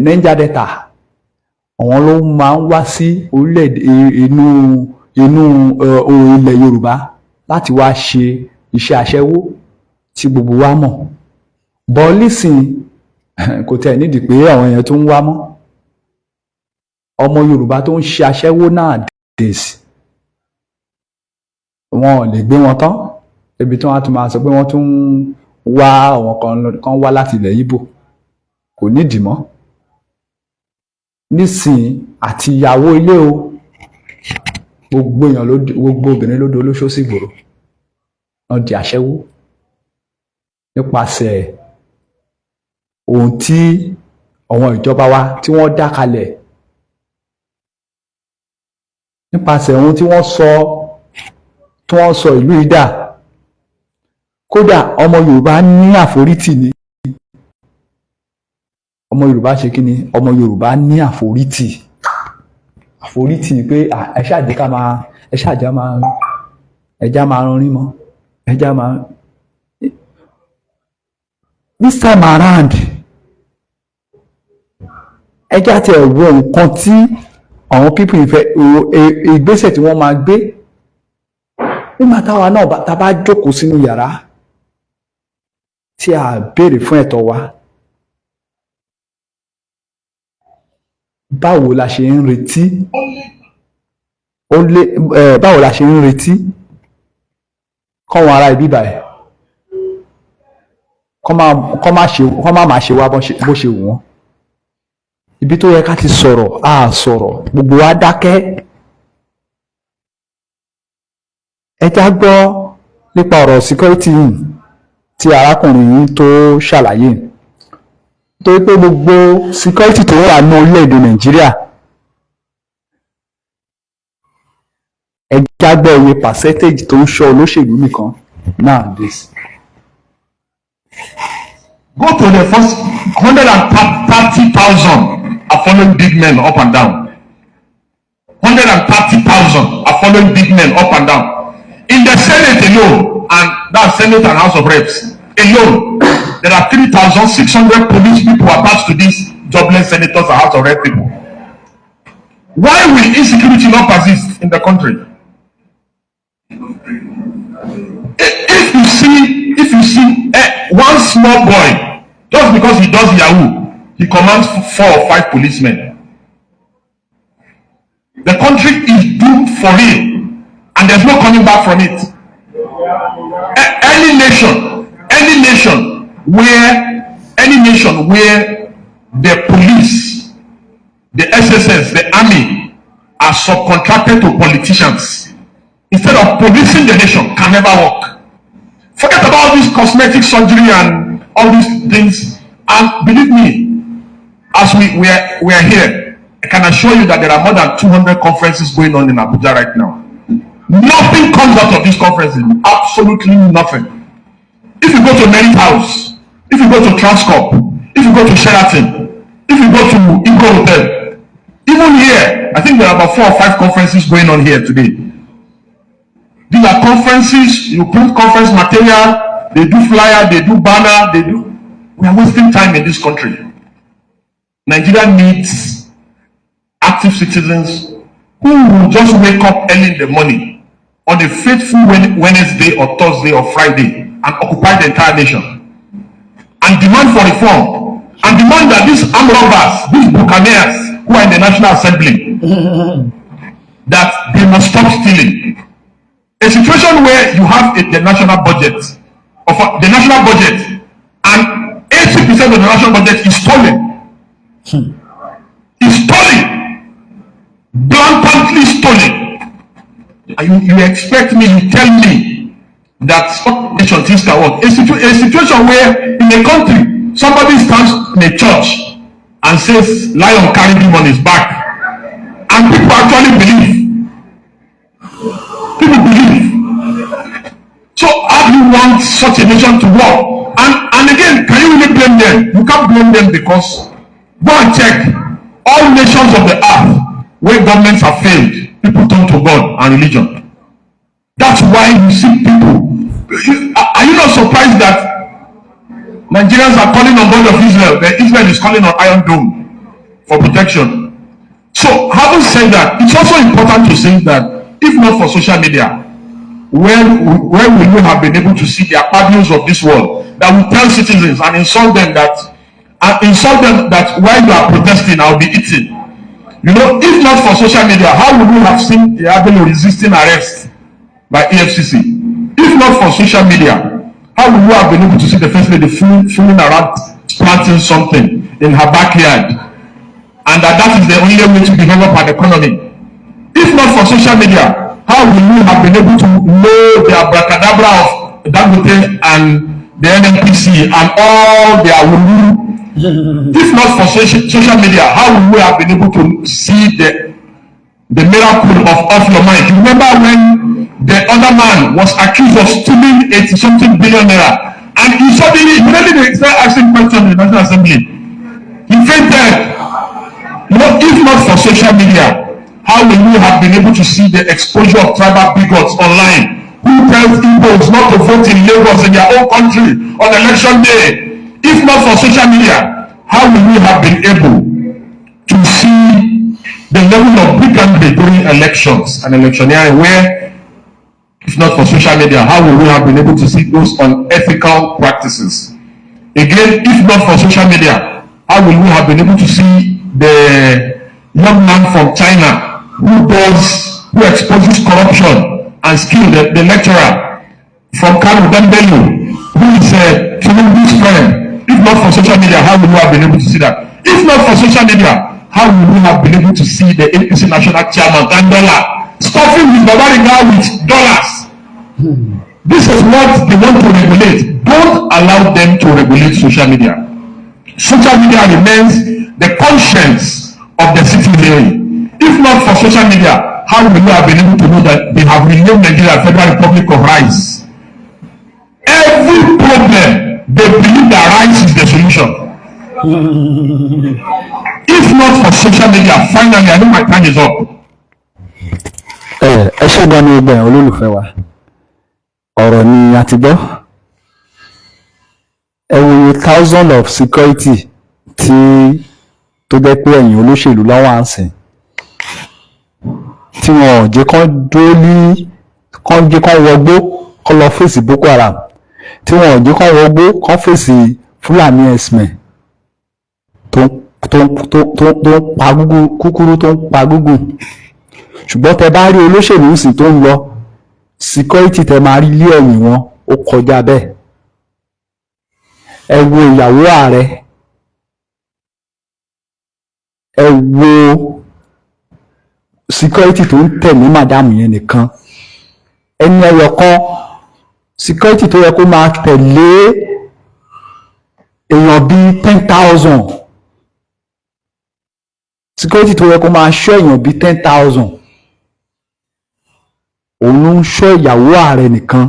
Niger Delta, àwọn ló máa ń wá sí orílẹ̀-èdè inú ilẹ̀ Yorùbá láti wá ṣe iṣẹ́ aṣẹ́wó tí gbogbo wa mọ̀. But nísìn kò tẹ̀ nídìí pé àwọn èèyàn tó ń wá mọ́. Ọmọ Yorùbá tó ń ṣe aṣẹ́wó nowadays, wọn ò lè gbé wọn tán. Ibi tí wọ́n á tún máa sọ pé wọ́n tún wá àwọn kan wá láti ilẹ̀ Ìgbò, kò nídìí mọ́. Nísìn àti ìyàwó ilé o, gbogbo obìnrin ló di olóṣó sígboro. Wọ́n di aṣẹ́wó nípasẹ̀ ohun tí àwọn ìjọba wa tí wọ́n dá kalẹ̀, nípasẹ̀ ohun tí wọ́n sọ ìlú ìdá. Kódà ọmọ Yorùbá ní àforítì ni. Ọmọ Yorùbá ṣe kí ni? Ọmọ Yorùbá ní àforítì. Àforítì pé ẹjá máa rọrin mọ́. This time around, ẹjá ti ẹ̀rọ nǹkan tí àwọn people ìfẹ́ ìgbésẹ̀ tí wọ́n máa gbé. Nígbà táwa náà tá bá jókòó sínú yàrá tí a béèrè fún ẹ̀tọ́ wa, báwo la ṣe ń retí kọ́wọn ará ibi báyìí kọ́ má máa ṣe wá bó ṣe wù wọ́n. Ibi tó yẹ ká ti sọ̀rọ̀ a sọ̀rọ̀, gbogbo wa dákẹ́. Ẹ já gbọ́ nípa ọ̀rọ̀ security yìí tí arákùnrin yìí tó ṣàlàyé. Torí pé gbogbo security tó wà ní orílẹ̀-èdè Nàìjíríà, ẹ já gbọ́ iye percentage tó ń ṣọ́ olóṣèlú nìkan nowadays. Go to the first 130,000 are following big men up and down. 130,000 are following big men up and down. In the Senate alone, and that's Senate and House of Reps alone, there are 3,600 police people attached to these jobless senators and House of Reps people. Why will insecurity not persist in the country? If you see one small boy Just because he does Yahoo, he commands 4 or 5 policemen. The country is doomed for real, and there's no coming back from it. Any nation where the police, the SSS, the army are subcontracted to politicians instead of policing the nation can never work. Forget about this cosmetic surgery and all these things. And believe me, as we are here, I can assure you that there are more than 200 conferences going on in Abuja right now. Nothing comes out of these conferences. Absolutely nothing. If you go to Merit House, if you go to Transcorp, if you go to Sheraton, if you go to Igor Hotel, even here, I think there are about 4 or 5 conferences going on here today. These are conferences, you print conference material, they do flyer, they do banner, we are wasting time in this country. Nigeria needs active citizens who will just wake up early in the morning on a faithful Wednesday or Thursday or Friday and occupy the entire nation and demand for reform and demand that these armed robbers, these buccaneers who are in the National Assembly, that they must stop stealing. A situation where you have the national budget, and 80% of the national budget is stolen. It's stolen, blatantly stolen. And you expect me, you tell me that nation things can work. A situation where in a country somebody stands in a church and says lion carry demon is back, and people actually believe. People believe. So how do you want such a nation to work? And again, can you really blame them? You can't blame them, because go and check all nations of the earth where governments have failed, people turn to God and religion. That's why you see people. Are you not surprised that Nigerians are calling on God of Israel, but Israel is calling on Iron Dome for protection? So having said that, it's also important to say that if not for social media, where will you have been able to see the abuse of this world that will tell citizens and insult them that while you are protesting, I'll be eating? You know, if not for social media, how would we have seen the Abelo resisting arrest by EFCC? If not for social media, how would we have been able to see the first lady fooling around planting something in her backyard, and that is the only way to develop an economy? If not for social media, how will you have been able to know the abracadabra of Dangote and the NNPC and all their woo? If not for social media, how will we have been able to see the miracle of Off Your Mind? You remember when the other man was accused of stealing 80-something billion naira, and he suddenly, immediately they started asking questions in the National Assembly. He fainted. You know, if not for social media, how will we have been able to see the exposure of tribal bigots online who tells Igbos not to vote in Lagos in their own country on election day? If not for social media, how will we have been able to see the level of bigotry during elections and electioneering, where, if not for social media, how will we have been able to see those unethical practices? Again, if not for social media, how will we have been able to see the young man from China who exposes corruption and skill, the lecturer from Kano Dembelu, who is Tinubu's friend? If not for social media, how would we have been able to see that? If not for social media, how would we have been able to see the APC national chairman Dandola stuffing his Babariga with dollars? This is what they want to regulate. Don't allow them to regulate social media. Social media remains the conscience of the citizenry. If not for social media, how will you have been able to know that they have renamed Nigeria Federal Republic of Rice? Every problem, they believe that rice is the solution. If not for social media, finally, I know my time is up. Ẹ ṣé gan ni gbogbo ẹ̀yin olólùfẹ́ wa, ọ̀rọ̀ ni a ti gbọ́. Ẹ wo thousand of security tó jẹ́ pé ẹ̀yin olóṣèlú lọ́wọ́ à ń sìn, tí wọn ò jẹ́ kán dúró kán jẹ́ kán wọgbó kán lọ fèsì Boko Haram, tí wọn ò jẹ́ kán wọgbó kán fèsì Fúlàní herdsmen tó ń pa kúkúrú tó ń pa gúngùn. Ṣùgbọ́n tẹ bá rí olóṣèlú sì tó ń lọ, security tẹ máa rí lé ẹ̀yìn wọn ó kọjá bẹ́ẹ̀. Ẹ wo ìyàwó ààrẹ, ẹ wo security tó ń tẹ̀lé màdámù yẹn nìkan. Ẹni ẹyọ kan security tó yẹ kó máa tẹ̀lé èèyàn bíi 10,000, security tó yẹ kó máa ṣọ́ èèyàn bíi 10,000, òun ló ń ṣọ́ ìyàwó ààrẹ nìkan.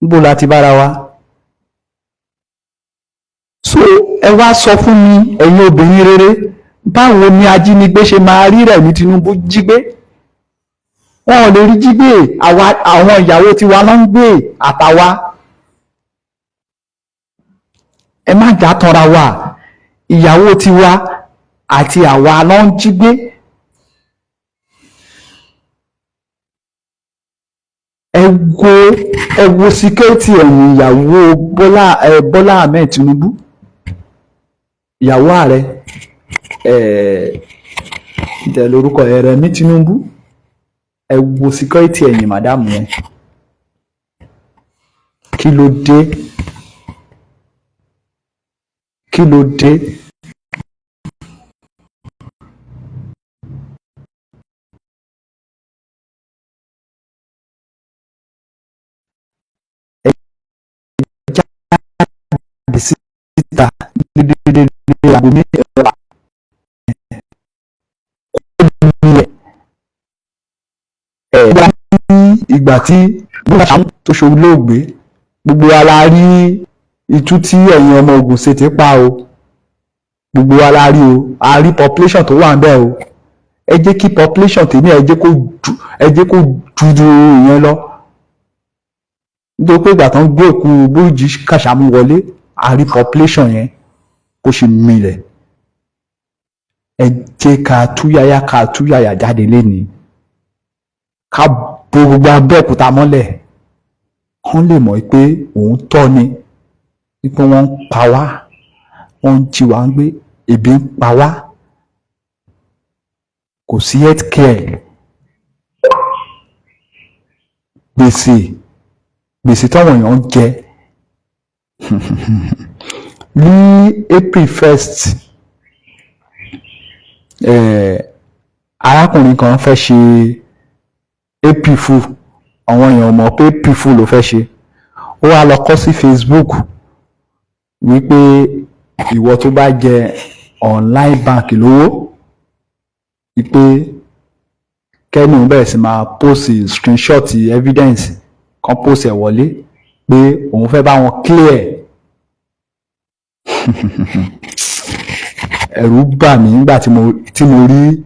Níbo la ti bára wa? So ẹ wá sọ fún mi, ẹ̀yin obìnrin rere, báwo ni ajínigbé ṣe máa rí Rẹ̀mí Tinubu jí gbé? Wọn ò lè rí jí gbé, àwọn ìyàwó tiwa ló ń gbé àtàwa. Ẹ má jà tanra wa, ìyàwó tiwa àti àwa ló ń jí gbé. Ẹ wo security ẹ̀yìn ìyàwó Bọ́lá Ahmed Tinubu, ìyàwó ààrẹ ìtẹ̀ lórúkọ Rẹ̀mí Tinubu. Ẹ wo security ẹ̀yìn màdámù yẹn. Kí ló dé? Kí ló dé? Síta dédé aago mẹ́wàá ìgbà tí Bọ́lá Ṣàmú tó ṣolóògbé, gbogbo wa la rí itú tí ẹ̀yin ọmọ Ògùn State pa o, gbogbo wa la rí o, a rí population tó wà ń bẹ̀ o. Ẹ jẹ́ kí population tèmi ẹ jẹ́ kó ju ìyẹn lọ. Nítorí pé ìgbà tó ń gbé òkú Búrújì Kàṣámú wọlé, a rí population yẹn kó ṣe milẹ̀. Ẹ jẹ́ ká túyàyà jáde lénìí, ká bo gbogbo Abẹ́òkúta mọ́lẹ̀, kán lè mọ̀ pé òun tọ́ ni, wípé wọ́n ń pa wá, wọ́n ń jí wa ń gbé, ebi ń pa wá, kò sí health care, gbèsè táwọn èèyàn ń jẹ. Ní April 1st, arákùnrin kan fẹ́ ṣe April Fool, àwọn èèyàn mọ̀ pé April Fool ló fẹ́ ṣe. Ó wá lọ kọ sí Facebook wípé ìwọ tó bá jẹ online bank lówó, wípé kẹ́ni òun bẹ̀rẹ̀ sí máa post screenshot evidence kan post ẹ̀ wọlé pé òun fẹ́ bá wọn clear. Ẹ̀rù bà mí nígbà tí mo rí,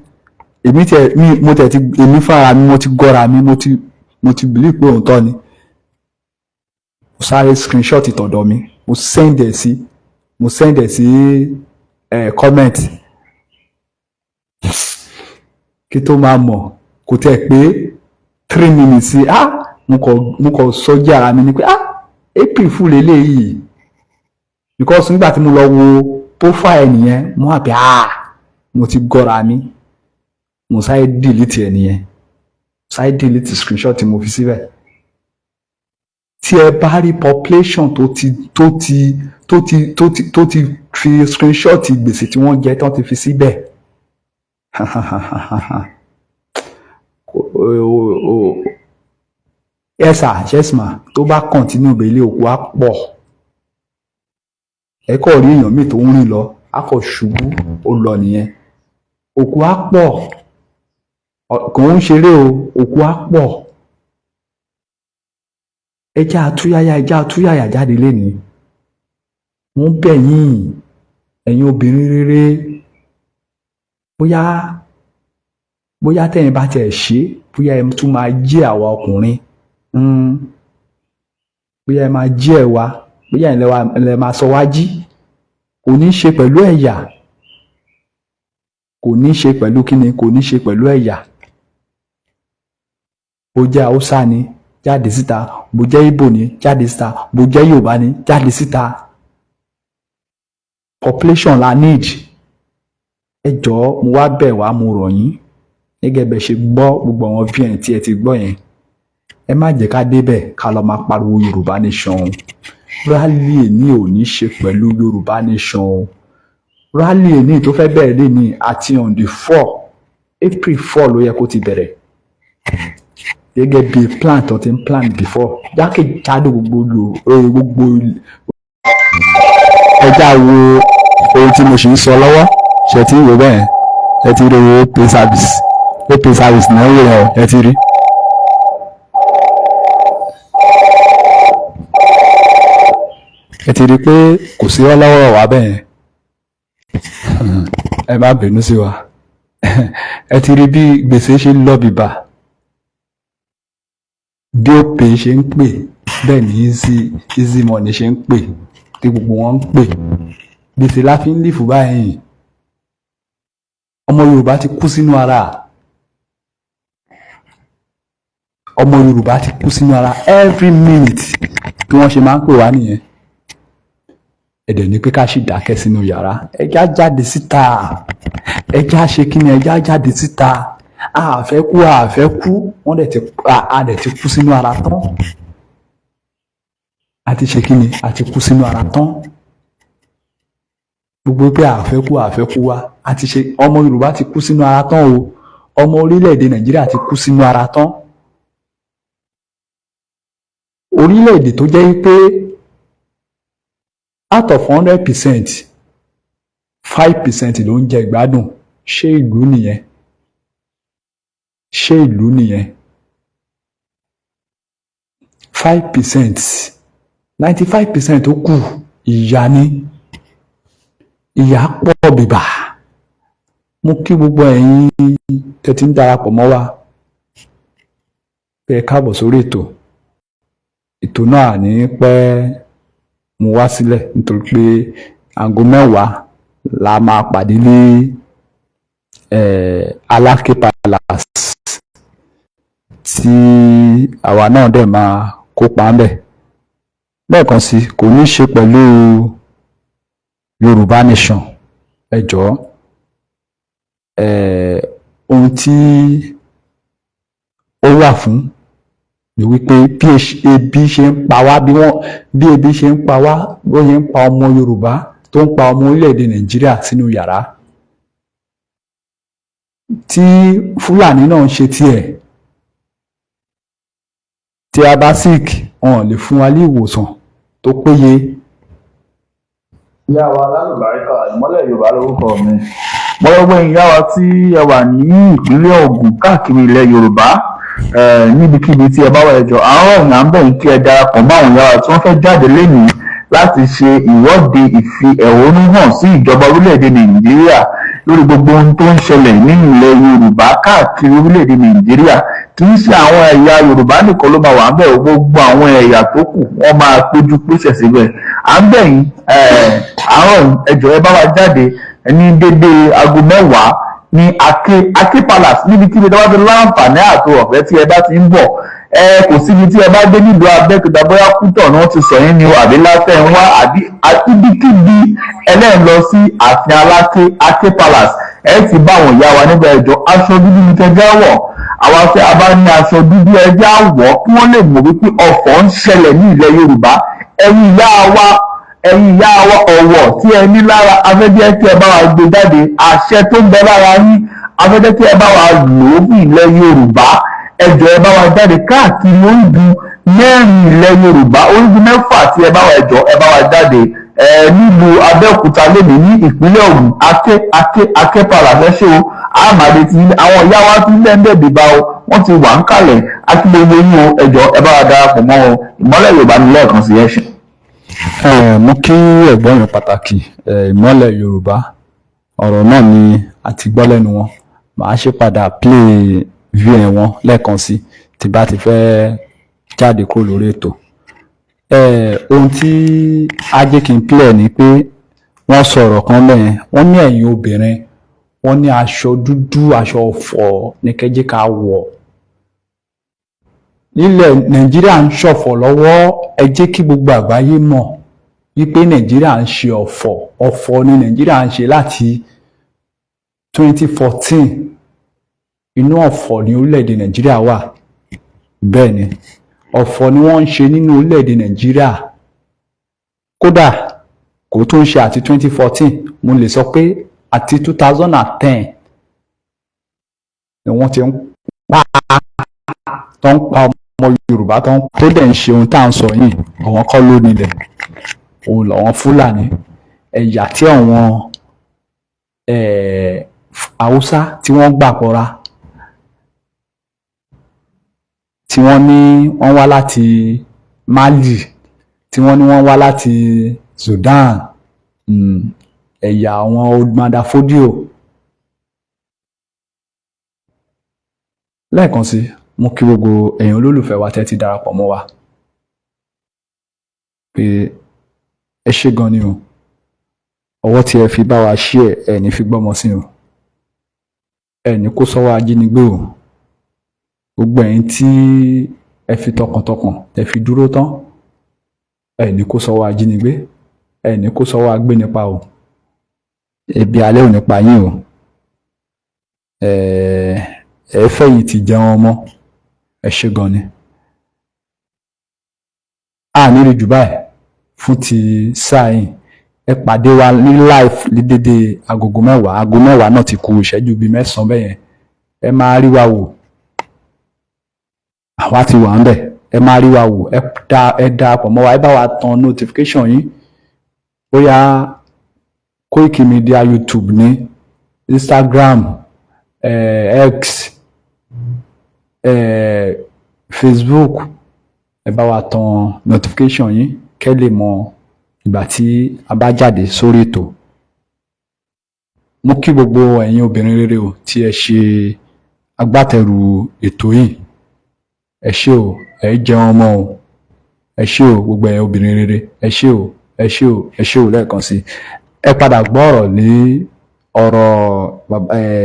èmi fúnra mi mo ti gọ́ra mi, mo ti believe pé òun tọ́ ni. Mo sáré screenshot ìtọ̀dọ̀ mi, mo send ẹ̀ sí comment. Kí tó máa mọ̀, kò tẹ̀ pé 3 minutes sí, mo kàn sọ́jí ara mi ni pé April Fool eléyìí, because nígbà tí mo lọ wo profile nìyẹn, mo wà pé mo ti gọ́ra mi, mo sáré delete ẹ̀ nìyẹn, sáré delete screenshot tí mo fi síbẹ̀. Tí ẹ bá rí population tó ti fi screenshot gbèsè tí wọ́n jẹ tán ti fi síbẹ̀, yes ma, tó bá continue bẹ́ẹ̀ ilé òkú á pọ̀. Ẹ kọ́ rí èèyàn míì tó ń rìn lọ, á kọ̀ ṣubú, ó lọ nìyẹn. Òkú á pọ̀, kò ń ṣeré o, òkú á pọ̀. Ẹ jẹ́ àtúyàyà jáde lénìí. Mo ń bẹ̀ yín, ẹ̀yin obìnrin rere, bóyá tẹ́yin bá tiẹ̀ ṣe, bóyá ẹ tún máa jẹ́ àwa ọkùnrin, bóyá ẹ máa jẹ́ ẹ wa, bóyá ẹ máa sọ wá jí. Kò ní ṣe pẹ̀lú ẹ̀yà, kò ní ṣe pẹ̀lú kíni, kò ní ṣe pẹ̀lú ẹ̀yà. Ó jẹ́ Haúsá ni, jáde síta, bó jẹ́ Ìgbò ni jáde síta, bó jẹ́ Yorùbá ni jáde síta. Population la need. Ẹ jọ̀ọ́ mo wá bẹ̀ wá mo rọ̀ yín gẹ́gẹ́ bẹ́ ṣe gbọ́ gbogbo àwọn VN tí ẹ ti gbọ́ yẹn. Ẹ má jẹ́ ká débẹ̀ ká lọ máa pariwo Yorùbá nation. Rally èní ò ní ṣe pẹ̀lú Yorùbá nation. Rally èní tó fẹ́ bẹ̀rẹ̀ lé ní àti on the 4 April 4 ló yẹ kó ti bẹ̀rẹ̀. Gẹ́gẹ́ bí plan tó ti ń plan before. Jákèjádò gbogbo ẹja wo ohun tí mo ṣe ń sọ lọ́wọ́ ṣe ti wò bẹ́ẹ̀ ẹ ti rí owó pay service náà wò yẹn ẹ ti rí. Ẹ ti rí pé kò sí ọlọ́wọ́ wa bẹ́ẹ̀ ẹ má bínú sí wa. Ẹ ti rí bí gbèsè ṣe ń lọ bìbà, bí òpè ṣe ń pè bẹ́ẹ̀ ni easy money ṣe ń pè tí gbogbo wọn ń pè. Gbèsè la fi ń lífù báyìí. Ọmọ Yorùbá ti kú sínú ara. Ọmọ Yorùbá ti kú sínú ara every minute bí wọ́n ṣe máa ń pè wá nìyẹn. Ẹ̀dẹ̀ ni pé ká sì dákẹ́ sínú yàrá. Ẹja jáde síta. Ẹja ṣe kí ni ẹja jáde síta. Àfẹ́ kú wọ́n dẹ̀ ti kú sínú ara tán. A ti ṣe kí ni a ti kú sínú ara tán. Gbogbo pé àfẹ́ kú wa a ti ṣe. Ọmọ Yorùbá ti kú sínú ara tán o. Ọmọ orílẹ̀-èdè Nàìjíríà ti kú sínú ara tán. Orílẹ̀-èdè tó jẹ́ pé out of 100%, 5% ló ń jẹ ìgbádùn. Ṣé ìlú nìyẹn? Ṣé ìlú nìyẹn? 5%, 95% tó kù ìyà ni. Ìyà pọ̀ bìbà. Mo kí gbogbo ẹ̀yin tẹ́ ti ń darapọ̀ mọ́ wa pé ẹ káàbọ̀ sórí ètò. Ètò náà ní pẹ́ mo wá sílẹ̀ nítorí pé aago 10 la máa pàdé ní Aláké Palace tí àwa náà dẹ̀ máa kópa ńbẹ̀. Lẹ́ẹ̀kan sí kò ní ṣe pẹ̀lú Yorùbá nation. Ẹ jọ̀ọ́ ohun tí ó wà fún ni wípé bí ebi ṣe ń pa wá bí ebi ṣe ń pa wá bó ṣe ń pa ọmọ Yorùbá tó ń pa ọmọ orílẹ̀-èdè Nàìjíríà sínú yàrá. Tí Fúlàní náà ń ṣe tiẹ̀. Tí a bá sick wọn lè fún wa ní ìwòsàn tó péye. Ìyá wa lálùbáríkà ìmọ́lẹ̀ Yorùbá lórúkọ mi. Mo lọ́gbọ́n ìyá wa tí ẹ wà ní ìpínlẹ̀ Ògùn káàkiri ilẹ̀ Yorùbá níbikíbi tí ẹ bá wà ẹjọ́ àwọn ọ̀nà ń bẹ̀ kí ẹ darapọ̀ mọ́ àwọn ìyá wa tí wọ́n fẹ́ jáde lénìí láti ṣe ìwọ́de ìfi ẹ̀hónú hàn sí ìjọba orílẹ̀-èdè Nàìjíríà lórí gbogbo ohun tó ń ṣẹlẹ̀ ní ilẹ̀ Yorùbá káàkiri orílẹ̀-èdè Nàìjíríà. Kì í ṣe àwọn ẹ̀yà Yorùbá nìkan ló máa wà ń bẹ̀, gbogbo àwọn ẹ̀yà tó kù wọ́n máa péjú pésẹ̀ síbẹ̀. À ń bẹ̀ yín àárọ̀ ẹjọ́ ẹ bá wa jáde ní dédé aago 10 ní Aké Palace níbikíbi tí wọ́n ti láǹfààní àti ọ̀fẹ́ tí ẹ bá ti ń bọ̀. Kò síbi tí ẹ bá dé nílùú Abẹ́òkúta bóyá Kútọ̀ náà ti sọ yín ni o àbí Láfẹnwá àbí ibikíbi ẹlẹ́yìn lọ sí ààfin Aké Palace ẹ ti bá àwọn ìyá wa níbẹ̀ ẹjọ́ aṣọ dúdú ní kẹjá wọ̀. Àwa tí a bá ní aṣọ dúdú ẹjá wọ̀ kí wọ́n lè mọ̀ wípé ọ̀fọ̀ ń ṣẹlẹ̀ ní ilẹ̀ Yorùbá. Ẹ̀yin ìyá wa ọ̀wọ̀ tí ẹ ní lára afẹ́jẹ́ tí ẹ bá wa gbé jáde, àṣẹ tó ń bẹ lára yín afẹ́jẹ́ tí ẹ bá wa lò ó fún ilẹ̀ Yorùbá. Ẹ jọ̀ọ́ ẹ bá wa jáde káàkiri orígun 4 ilẹ̀ Yorùbá, orígun 6 tí ẹ bá wa ẹ jọ̀ọ́ ẹ bá wa jáde nílùú Abẹ́òkúta lónìí ní ìpínlẹ̀ Ògùn Aké Palace ṣe o. Àmàlè tí àwọn ìyá wa ti lẹ́ńdẹ̀ bíbá o wọ́n ti wà ń kalẹ̀ akílẹ̀wé yín o. Ẹ jọ̀ọ́ ẹ bá wa darapọ̀ mọ́ o. Ìmọ́lẹ̀ Yorùbá ní lẹ́ẹ̀kan sí ẹ̀ṣin. Mo kí ẹ̀gbọ́n yẹn pàtàkì Ìmọ́lẹ̀ Yorùbá ọ̀rọ̀ náà ni a ti gbọ́ lẹ́nu wọn. Màá ṣe padà play VN wọn lẹ́ẹ̀kan sí tí bá ti fẹ́ jáde kúrò lórí ètò. Ohun tí á jẹ́ kí n play ni pé wọ́n sọ̀rọ̀ kan lẹ́yìn wọ́n ní ẹ̀yin obìnrin wọ́n ní aṣọ dúdú aṣọ ọ̀fọ̀ ní kẹ́jẹ́ ká wọ̀. nílẹ̀ Nàìjíríà ń ṣọ̀fọ̀ lọ́wọ́. Ẹ jẹ́ kí gbogbo àgbáyé mọ̀ wípé Nàìjíríà ń ṣe ọ̀fọ̀ ni Nàìjíríà ń ṣe láti 2014. Inú ọ̀fọ̀ ni orílẹ̀-èdè Nàìjíríà wà. Bẹ́ẹ̀ ni ọ̀fọ̀ ni wọ́n ń ṣe nínú orílẹ̀-èdè Nàìjíríà. Kódà kò tó ń ṣe àti 2014, mo lè sọ pé àti 2010 ni wọ́n ti ń pa ọmọ Yorùbá tó dẹ̀ ń ṣe ohun tá à ń sọ yìí. Àwọn kọ́ ló nílẹ̀, òun làwọn Fúlàní, ẹ̀yà tí àwọn Haúsá tí wọ́n gbà pọ̀ra, tí wọ́n ní wọ́n wá láti Mali, tí wọ́n ní wọ́n wá láti Sudan, ẹ̀yà àwọn Oldmada Fodio. Lẹ́ẹ̀kan sí, mo kí gbogbo ẹ̀yin olólùfẹ́ wa tẹ́ ti darapọ̀ mọ́ wa pé ẹ ṣé gan ni o. Ọwọ́ tí ẹ fi bá wa share ẹ ní fi gbọ́mọ sí o, ẹ ní kó sọ́wọ́ ajínigbé o. Gbogbo ẹ̀yin tí ẹ fi tọkàntọkàn ẹ fi dúró tán, ẹ ní kó sọ́wọ́ ajínigbé, ẹ ní kó sọ́wọ́ agbénipa o. Ebi alẹ́ ò ní pa yín o. Ẹ fẹ̀yìn ti jẹun ọmọ. Ẹ ṣé gan ni. A ní rí jù báyìí fún ti sáà yìí. Ẹ pàdé wa ní live ní dédé agogo 10. Aago 10 náà ti kù ìṣẹ́jú bíi 9 bẹ́yẹn. Ẹ máa rí wa wò. Àwa ti wà ńbẹ̀. Ẹ máa rí wa wò. Ẹ darapọ̀ mọ́ wa. Ẹ bá wa tan notification yín. Bóyá Koiki Media YouTube ní, Instagram, X, Facebook. Ẹ bá wa tan notification yín kẹ́ lè mọ ìgbà tí a bá jáde sórí ètò. Mo kí gbogbo ẹ̀yin obìnrin rere o tí ẹ ṣe agbátẹrù ètò yìí. Ẹ ṣé o, ẹ jẹun ọmọ o. Ẹ ṣé o gbogbo ẹ̀yin obìnrin rere. Ẹ ṣé o, ẹ ṣé o, ẹ ṣé o lẹ́ẹ̀kan sí. Ẹ padà gbọ́ ọ̀rọ̀ ní ọ̀rọ̀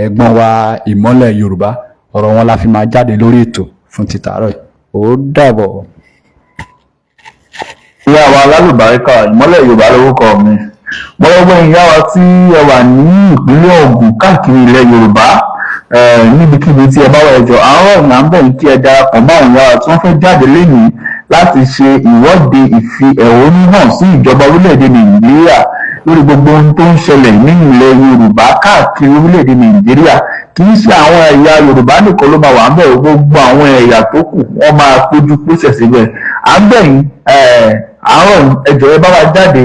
ẹ̀gbọ́n wa Ìmọ́lẹ̀ Yorùbá. Ọ̀rọ̀ wọn la fi máa jáde lórí ètò fún ti tàárọ̀ yìí. Ó dàbọ̀. Ìyá wa alálùbáríkà Ìmọ́lẹ̀ Yorùbá lórúkọ mi. Gbogbo ìyá wa tí ẹ wà ní ìpínlẹ̀ Ògùn káàkiri ilẹ̀ Yorùbá, níbikíbi tí ẹ bá wà ẹjọ́ àárọ̀ ọ̀nà ń bẹ̀ kí ẹ darapọ̀ mọ́ àwọn ìyá wa tí wọ́n fẹ́ jáde lénìí láti ṣe ìwọ́de ìfi ẹ̀hónú hàn sí ìjọba orílẹ̀-èdè Nàìjíríà lórí gbogbo ohun tó ń ṣẹlẹ̀ nínú ilẹ̀ Yorùbá káàkiri orílẹ̀-èdè Nàìjíríà. Kì í ṣe àwọn ẹ̀yà Yorùbá nìkan ló máa wà ń bẹ̀, gbogbo àwọn ẹ̀yà tó kù wọ́n máa péjú pésẹ̀ síbẹ̀. À ń bẹ̀ yín àárọ̀ ẹjọ́ ẹ bá wa jáde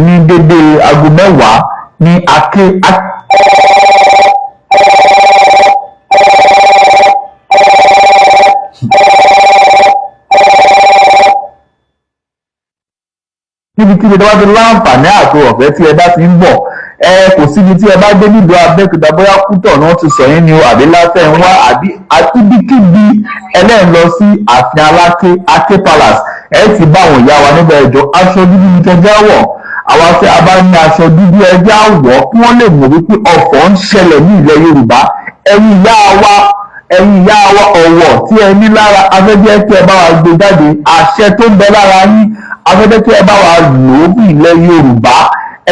ní dédé aago 10 ní níbikíbi tó bá ti láǹfààní àti ọ̀fẹ́ tí ẹ bá ti ń bọ̀. Kò síbi tí ẹ bá dé nílùú Abẹ́òkúta, bóyá Kútọ̀ náà ti sọ yín ni o, àbí Láfẹnwá, àbí àtibíkíbi ẹlẹ́yìn lọ sí ààfin Aké Palace. Ẹ ti bá àwọn ìyá wa nígbà ẹjọ́ aṣọ dúdú ní kẹjá wọ̀. Àwa tí a bá ní aṣọ dúdú ẹjẹ́ àwọ̀ kí wọ́n lè mọ̀ wípé ọ̀fọ̀ ń ṣẹlẹ̀ ní ilẹ̀ Yorùbá. Ẹ̀yin ìyá wa ọ̀wọ̀ tí ẹ ní lára afẹ́jẹ́ tí ẹ bá wa gbé jáde, àṣẹ tó ń bẹ lára yín afẹ́jẹ́ tí ẹ bá wa lò ó bí ilẹ̀ Yorùbá.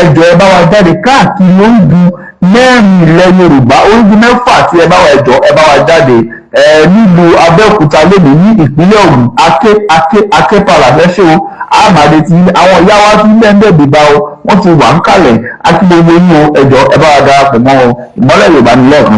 Ẹjọ́ ẹ bá wa jáde káàkiri orígun 4 ilẹ̀ Yorùbá, orígun 6 tí ẹ bá wa ẹjọ́ ẹ bá wa jáde nílùú Abẹ́òkúta lónìí ní ìpínlẹ̀ Ògùn Aké Palace. Ẹ ṣé o, àmàdé tí àwọn ìyá wa ti ń bẹ́ẹ̀ bíbá o, wọ́n ti wà ń kalẹ̀. Akíndélé yín o, ẹjọ́ ẹ bá wa darapọ̀ mọ́ o. Ìmọ́lẹ̀ Yorùbá ní lẹ́ẹ̀kan.